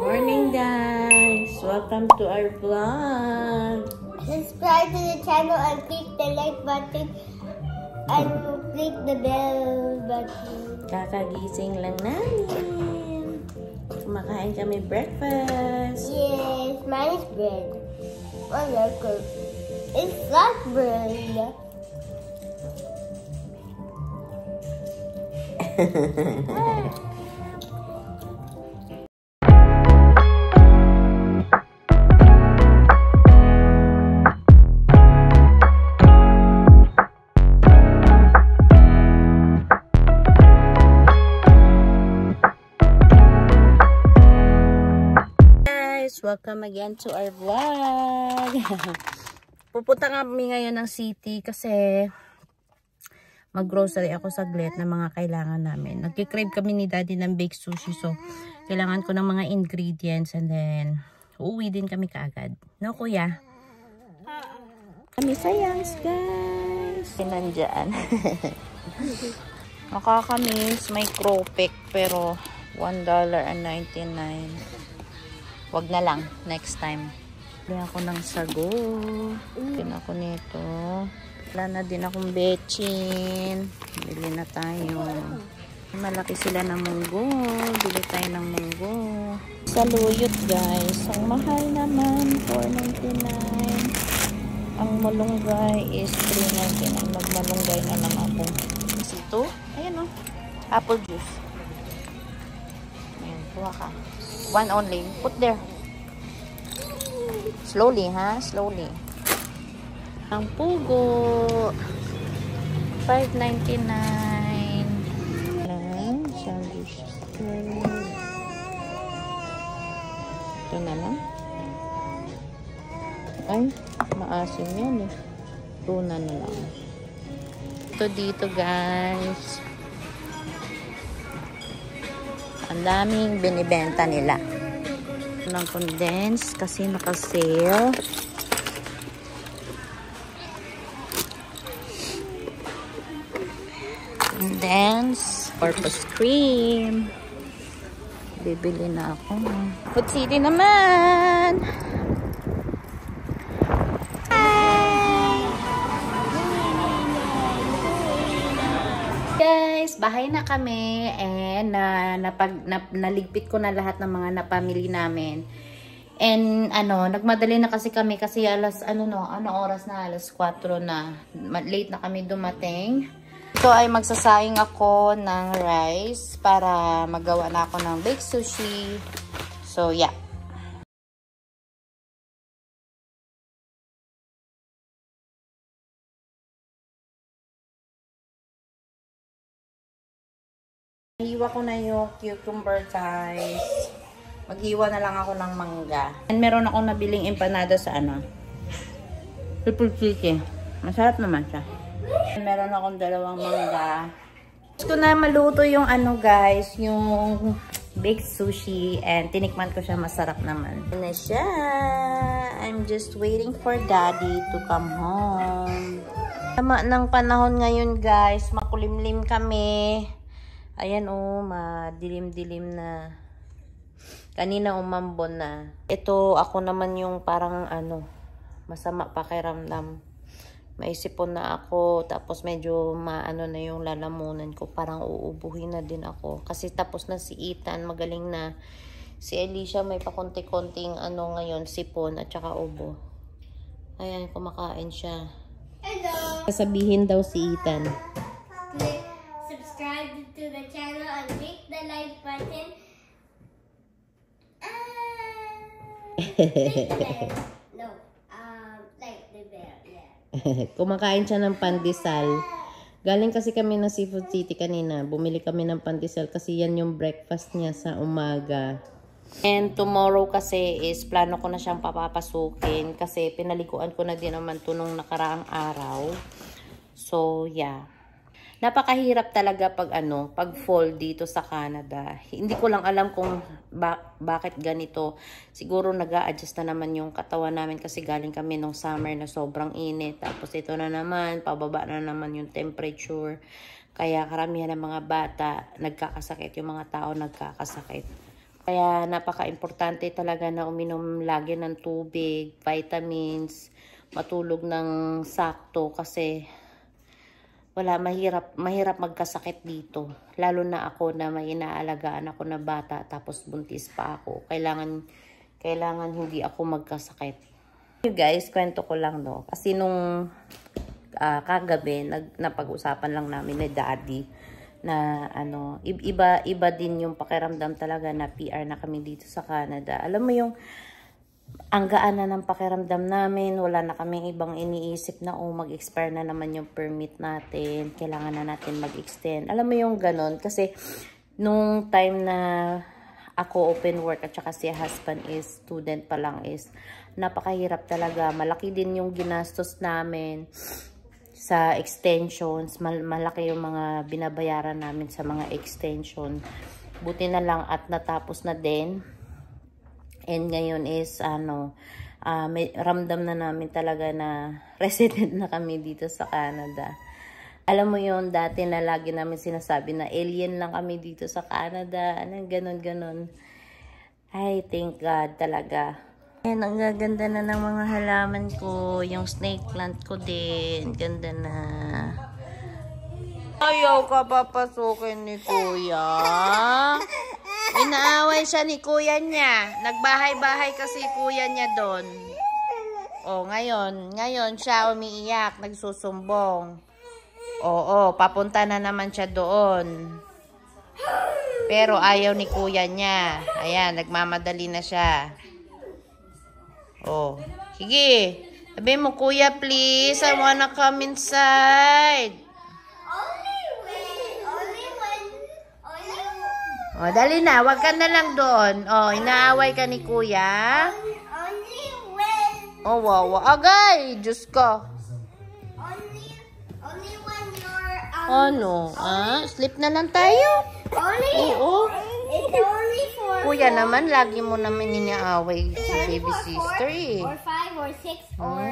Morning guys! Welcome to our vlog! Subscribe to the channel and click the like button and click the bell button. Kakagising lang namin. Kumakain kami breakfast. Yes, mine is bread. Wonderful. It's flat bread. Welcome again to our vlog. Pupunta kami ngayon ng city kasi mag-grocery ako saglit ng mga kailangan namin. Nagki-crave kami ni Daddy ng baked sushi, so kailangan ko ng mga ingredients and then uuwi din kami kaagad. No, kuya? Kami sayangs, guys. Sinandyan. Nakakamiss, may cropek pero $1.99. Wag na lang, next time. Bili ako ng sago. Bili ako nito. Wala na din akong bechin. Bili na tayo. Malaki sila ng munggo. Bili tayo ng munggo. Saluyot guys. Ang mahal naman, $4.99. Ang malunggay is $3.99. Magmalunggay na lang ako. Ito, ayan o. Apple juice. Ayan, kuha ka. One only. Put there. Slowly, ha? Slowly. Ang pugo. $5.99. Sandwich. Ito na lang. Ay, maasim yan eh. Tuna na lang. Ito dito, guys. Ang daming binibenta nila. Ng condense kasi naka-sale. Condense, purpose cream. Bibili na ako. Food City naman. Guys, bahay na kami and naligpit ko na lahat ng mga napamili namin. And nagmadali na kasi kami kasi alas oras na, alas 4 na. Late na kami dumating. So ay magsasaing ako ng rice para magawa na ako ng baked sushi. So yeah. Hiwa ko na yung cucumber, guys. Maghiwa na lang ako ng mangga. And meron akong nabiling empanada sa Triple City. Masarap naman siya. And meron akong dalawang mangga. Gusto ko na maluto yung guys, yung baked sushi. And tinikman ko siya, masarap naman. Yan na siya. I'm just waiting for Daddy to come home. Tama ng panahon ngayon, guys. Makulimlim kami. Ayan madilim-dilim na. Kanina umambon na. Ito ako naman yung parang masama pakiramdam. Maisipon na ako, tapos medyo na yung lalamunan ko. Parang uubuhin na din ako. Kasi tapos na si Ethan, magaling na. Si Alicia may pakunti-kunting ngayon, sipon at saka ubo. Ayan, kumakain siya. Hello! Sasabihin daw si Ethan. Subscribe to the channel and click the like button. Click the bell. No, like the bell, yeah. Kumakain siya ng pandesal. Galing kasi kami ng Seafood City kanina. Bumili kami ng pandesal kasi yan yung breakfast niya sa umaga. And tomorrow kasi is plano ko na siyang papapasukin kasi pinaliguan ko na din naman ito nung nakaraang araw. So, yeah. Napakahirap talaga pag fall dito sa Canada. Hindi ko lang alam kung bakit ganito. Siguro nag-a-adjust na naman yung katawan namin kasi galing kami nung summer na sobrang init. Tapos ito na naman, pababa na naman yung temperature. Kaya karamihan ng mga bata nagkakasakit, yung mga tao nagkakasakit. Kaya napaka-importante talaga na uminom lagi ng tubig, vitamins, matulog ng sakto kasi mahirap magkasakit dito. Lalo na ako na may inaalagaan ako na bata tapos buntis pa ako. Kailangan hindi ako magkasakit. Guys, kwento ko lang no. Kasi nung kagabi, napag-usapan lang namin ni Daddy na iba din yung pakiramdam talaga na PR na kami dito sa Canada. Alam mo yung ang gaan na ng pakiramdam namin, wala na kaming ibang iniisip na mag-expire na naman yung permit natin, kailangan na natin mag-extend. Alam mo yung ganon, kasi nung time na ako open work at saka si husband is student pa lang is napakahirap talaga. Malaki din yung ginastos namin sa extensions, malaki yung mga binabayaran namin sa mga extension. Buti na lang at natapos na din. And ngayon is may ramdam na namin talaga na resident na kami dito sa Canada. Alam mo yun, dati na lagi namin sinasabi na alien lang kami dito sa Canada. Ganon. Ay, thank God talaga. Ayan, ang gaganda na ng mga halaman ko. Yung snake plant ko din. Ganda na. Ayaw ka papasukin ni Kuya. Inaaway siya ni Kuya niya. Nagbahay-bahay kasi Kuya niya doon. Ngayon siya umiiyak, nagsusumbong. Oo, papunta na naman siya doon. Pero ayaw ni Kuya niya. Ayan, nagmamadali na siya. Sige. Sabi mo, Kuya, please. I wanna come inside. Dali na. Wag ka na lang doon. Inaaway ka ni Kuya. Only when. Wow. Agay! Diyos ko. Only when you're. Sleep na lang tayo? Oo. It's only for. Kuya naman, lagi mo naman inaaway si baby sister eh. Or 5 or 6 or.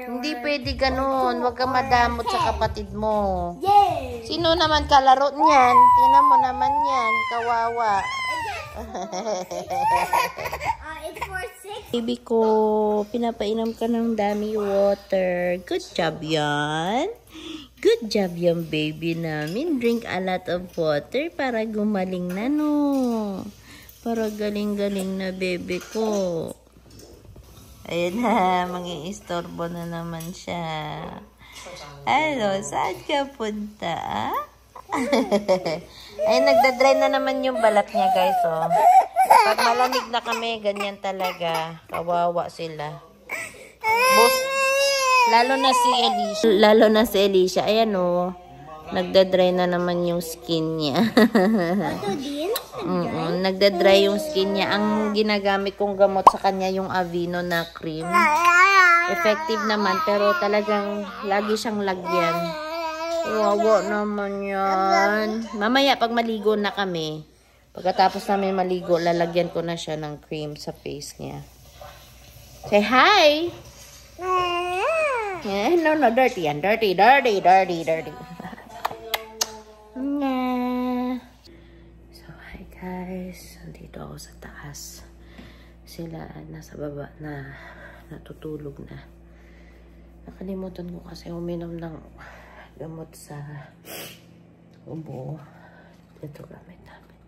Hindi pwede ganun. Huwag ka madamot sa kapatid mo. Yes. Sino naman kalaro niyan? Tingnan mo naman yan. Kawawa. It's for 6. Baby ko, pinapainom ka ng dami water. Good job yan. Good job yung baby namin. Drink a lot of water para gumaling na, no? Para galing-galing na baby ko. Ayun na, mangi-istorbo na naman siya. Saan ka punta, Ay, nagdadry na naman yung balat niya, guys, Pag malamig na kami, ganyan talaga. Kawawa sila. Lalo na si Alicia. Ayan, nagdadry na naman yung skin niya. Nagdadry yung skin niya. Ang ginagamit kong gamot sa kanya yung Aveeno na cream. Effective naman, pero talagang lagi siyang lagyan. Wawa naman yan. Mamaya, pag maligo na kami, pagkatapos namin maligo, lalagyan ko na siya ng cream sa face niya. Say hi! No, dirty yan. Dirty. So, hi guys. Nandito ako sa taas. Sila nasa baba na natutulog na. Nakalimutan ko kasi uminom ng gamot sa ubo. Ito gamit namin.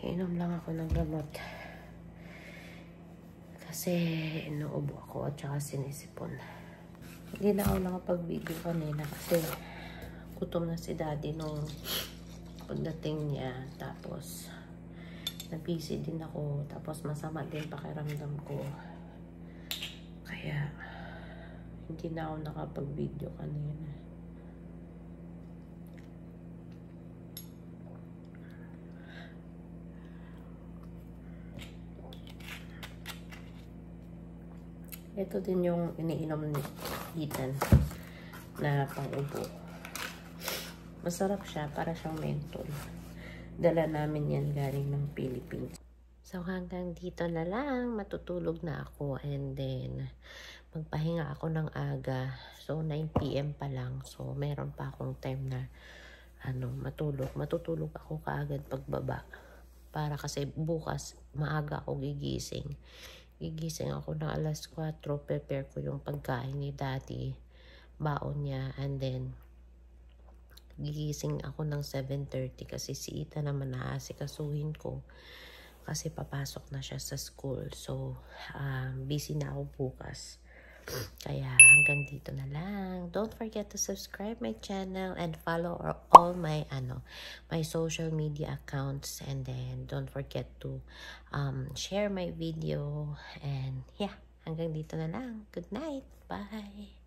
Inom lang ako ng gamot. Kasi inuubo ako at saka sinisipon. Hindi na ako nakapag-video kanina kasi gutom na si Daddy nung pagdating niya. Tapos na-busy din ako. Tapos masama din pakiramdam ko. Kaya hindi na ako nakapag-video kanina. Ito din yung iniinom ni Ethan na pang-ubo. Masarap siya, para siyang menthol. Dala namin yan galing ng Philippines. So hanggang dito na lang, matutulog na ako and then magpahinga ako ng aga. So 9 PM pa lang. So meron pa akong time na matulog. Matutulog ako kaagad pagbaba. Para kasi bukas, maaga ako gigising. Gigising ako ng alas 4, prepare ko yung pagkain ni daddy, baon niya, and then gigising ako ng 7:30 kasi si Ita naman naasikasuhin ko kasi papasok na siya sa school. So, busy na ako bukas. Kaya hanggang dito na lang. Don't forget to subscribe my channel and follow all my my social media accounts, and then don't forget to share my video. And yeah, hanggang dito na lang. Good night. Bye.